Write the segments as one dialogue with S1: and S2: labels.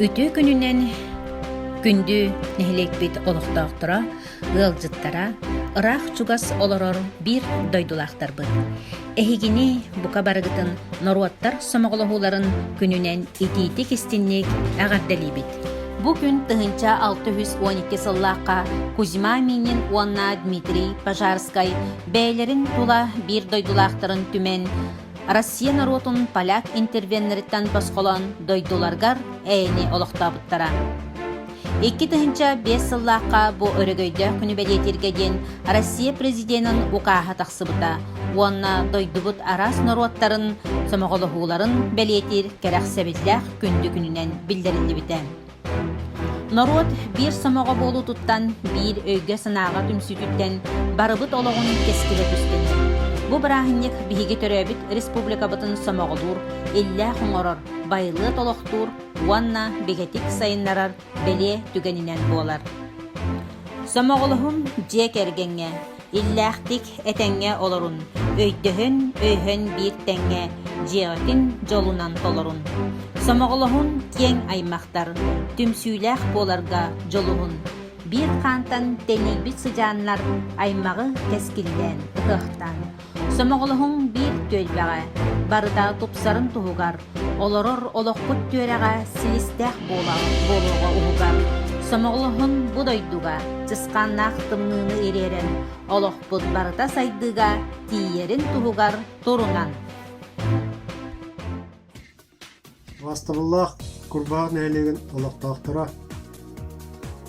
S1: Ütü gününden gündü nehlekbit oluqtaqtıra, ılcıttara, ıraq çugas oloror bir doydulaqtar bud. Ehigini buka barıgıtın noruattar somoğuluğuların gününden ititik istinlik ağardalibit. Bugün tıhınca 612 sıllıqqa Kuzma minin Uanna Dmitri Pajarskay beylerin tula bir doydulaqtарын tümen Россия народун поляк интервеннерitten басқолан дойдуларгар әйни олықтабыттара. 2-5 сыллаққа бұ өрігөйді күні бәлетергеден Россия президентін ұқаға тақсыбыта. Уанна дойдубыт арас народтарын, сомоғылығуларын бәлетер кәрәқ сәбетләқ күнді күнінен білдірілді біті. Народ bir сомоға болу тұттан bir өйге сынаға түмсүтіттен барыбыт олығын кескілі түстенер. Бу брахинник биһиги төрөбүт республика бытын сомоголур, эллэ хоңорор, байлы толохтур, уанна бегетик сайыннарар беле түгенинен болар. Сомоголуһун жек эргенге, иллэхтик этеңге олорун, өйдөхөн биир теңге, жеотин жолунан толорун. Сомоголуһун кең аймактар, түмсүүлэх боларга жолуһун. Bir kantan tenilbit sıcanlar aymagı keskilden, ıhıhtan. Somoğuluğun bir tölbeğe, barıda topsarın tuğugar, oloror oloqput töreğe silisteh boluğa uğugar. Somoğuluğun bu doyduğa, çıskan naqtımlığını ereren, oloqput barıda saydığa, tiyerin tuğugar torunan.
S2: Vastılıllah kurbağın eğlegin oloqtaqtıra.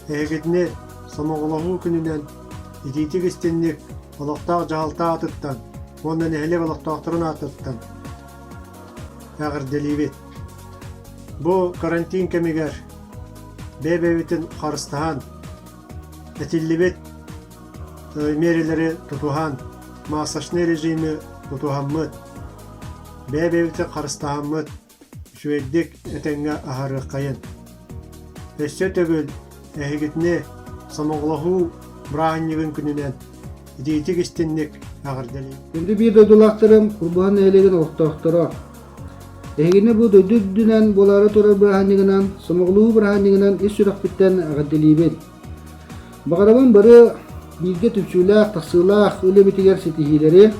S2: Эгидне самоголову күнүнен идитик истенник олоқтақ жағалта атыттан, ондан әлек олоқтақтырын атыттан ағыр делибет. Бұ карантин кемегер бәбәбетін қарыстаған, әтиллибет мерелері тұтуған, масашны режимі тұтуған мұд, бәбәбетін қарыстаған мұд, шуеддік әтенге ағары қайын. Өссе төгіл Эгидне самоголову брахиннигин күнүнен идитик истенник агырдали.
S3: Şimdi bir doydulaqtırım kurban eğlegen oqtaqtıra. Эгидне bu doydudundan boları tora brahiniginan, samoğluğu brahiniginan is süraqbitten agardalibet. Bagaraban barı bilge tüpsülaq, taqsılaq, öyle bitiger setihileri,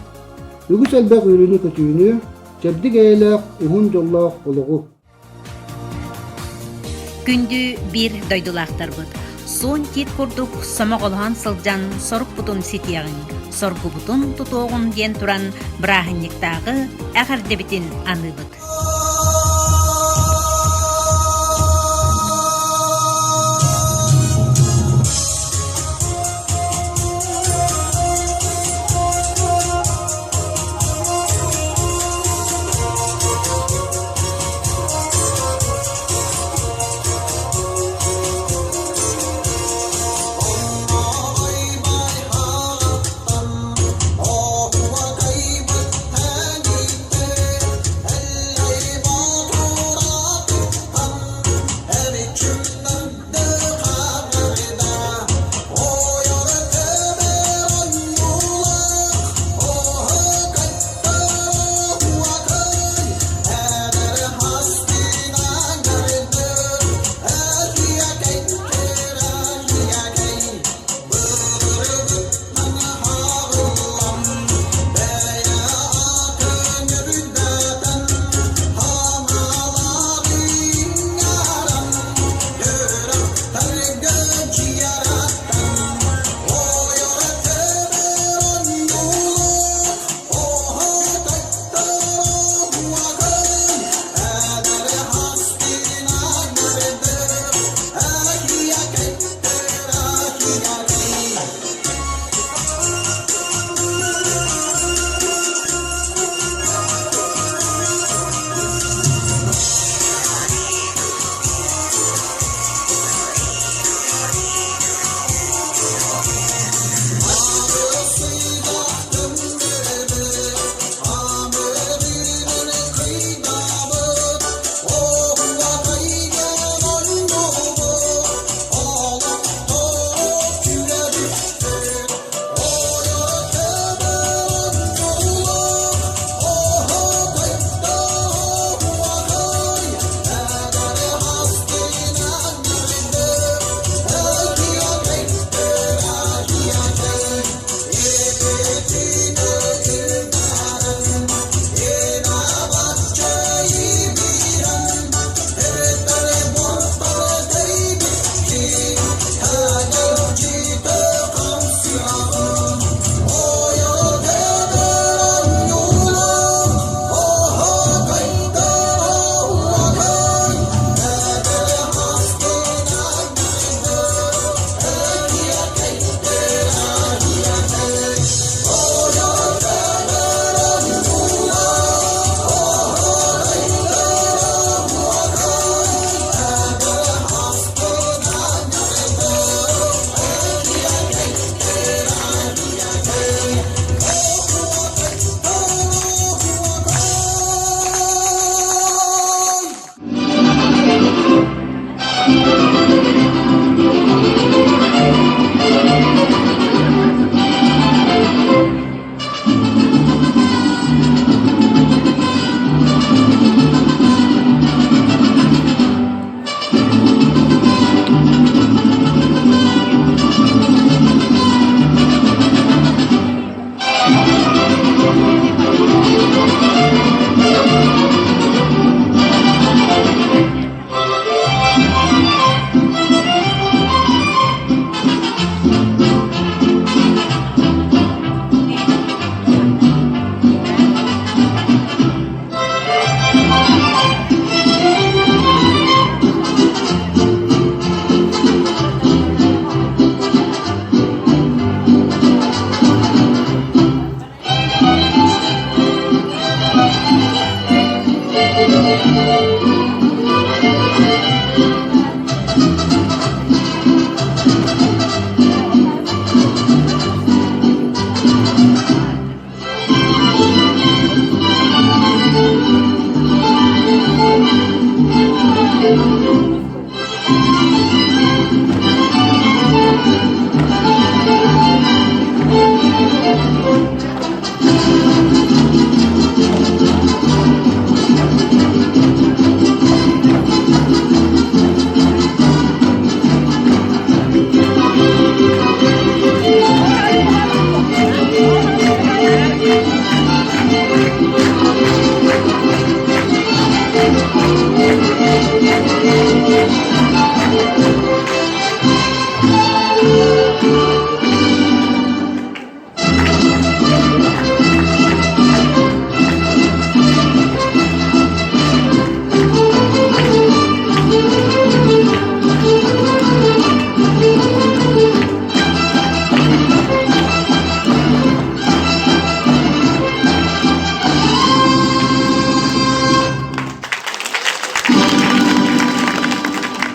S3: ügüs elbaq ürünü kötüyünü, cebdik eylaq, uhun jollaq oluğu.
S1: Gündü bir doydulaqtar bud. Son kit kurduk somoğulhan sılcan soruk butun sitiyagın, sorgu butun tutuğun diyen turan brahinniktagı ağardebitin anı bud.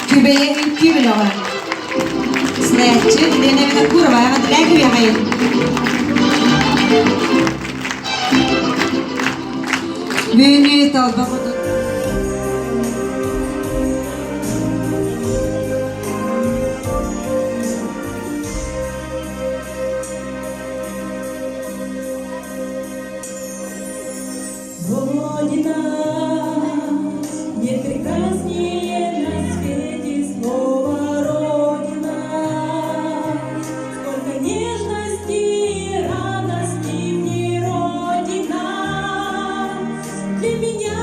S4: Kübeye ülkü bile var. Slayatçı, denevine kurvaya ve dilek üyemeyin. Büyünü talba kutu.
S5: Родина, нет прекраснее на свете слова Родина. Сколько нежности и радости в ней Родина. Для меня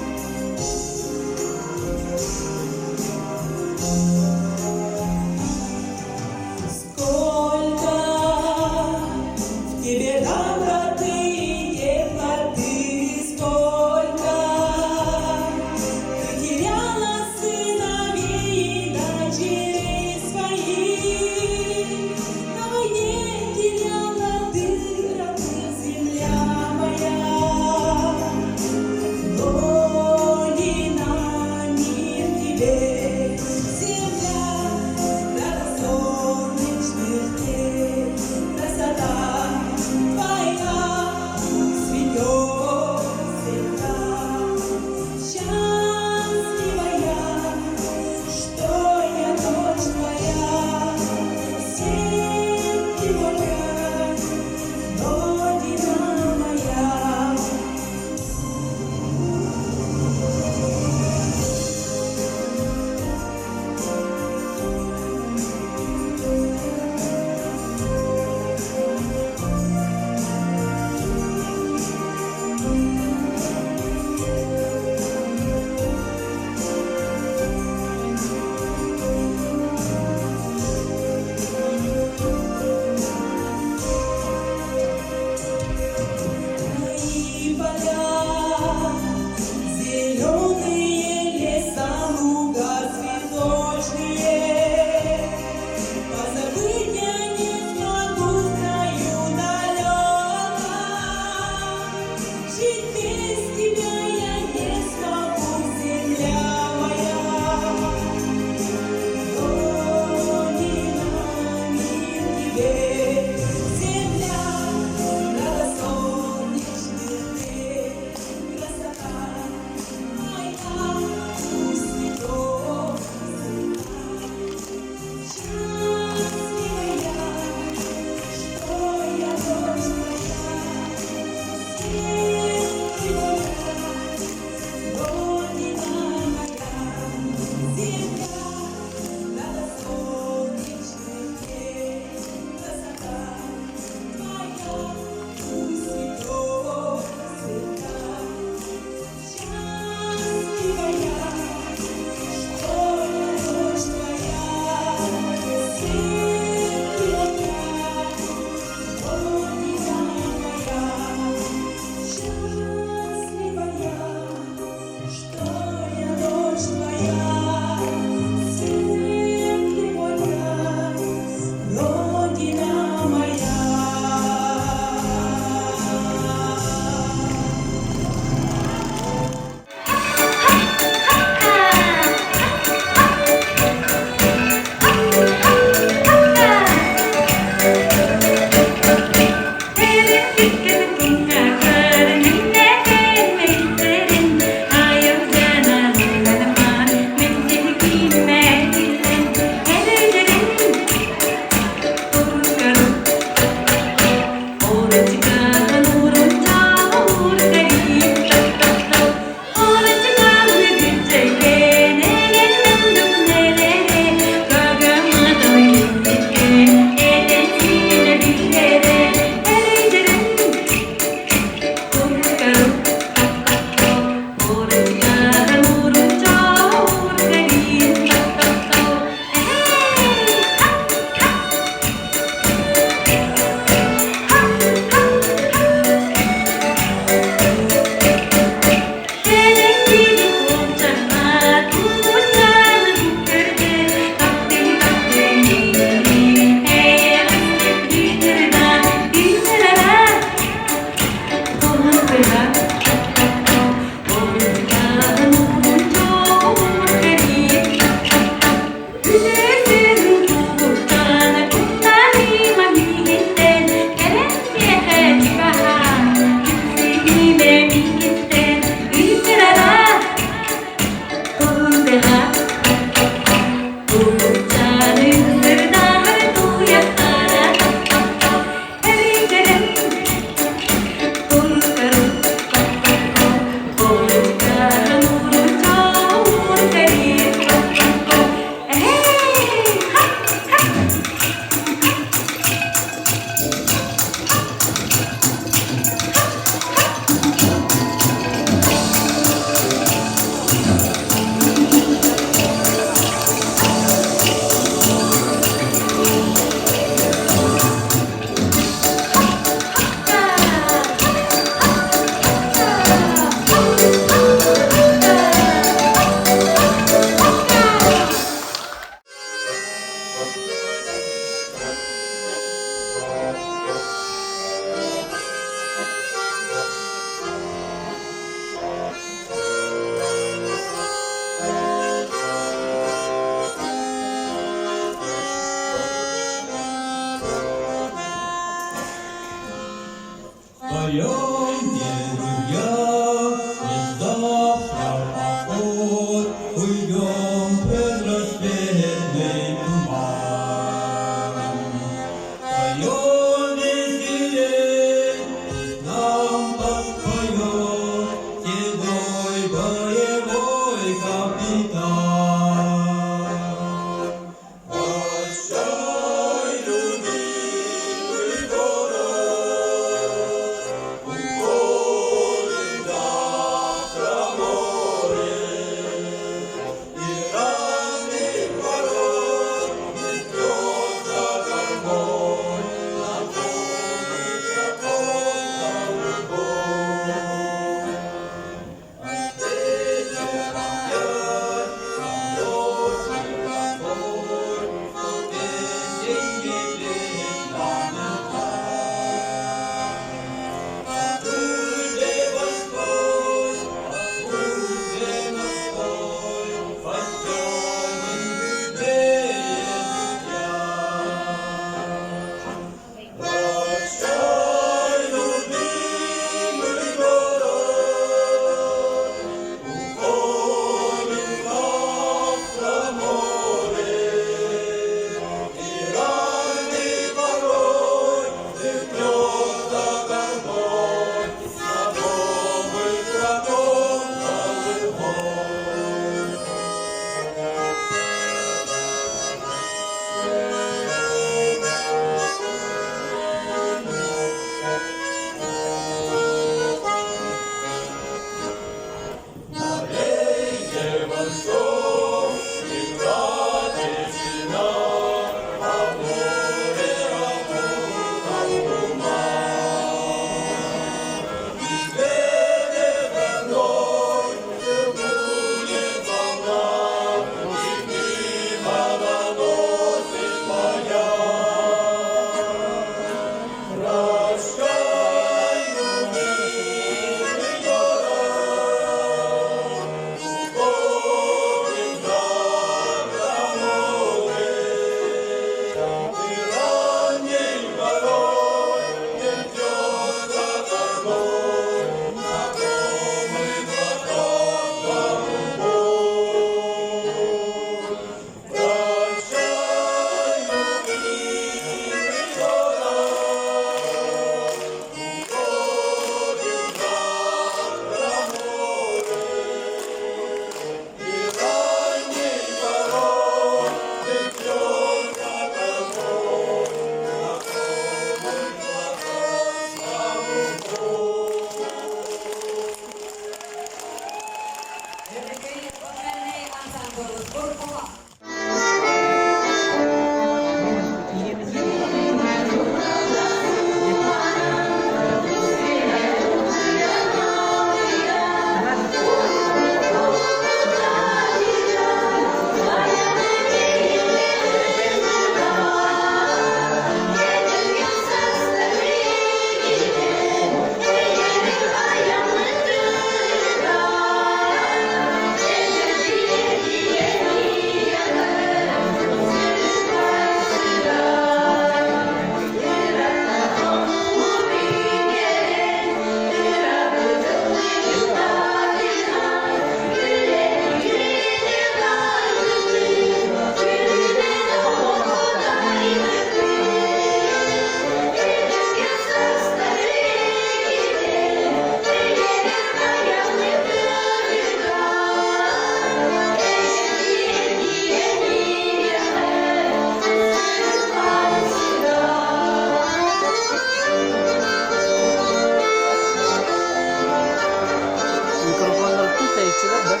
S6: sayıcılar da.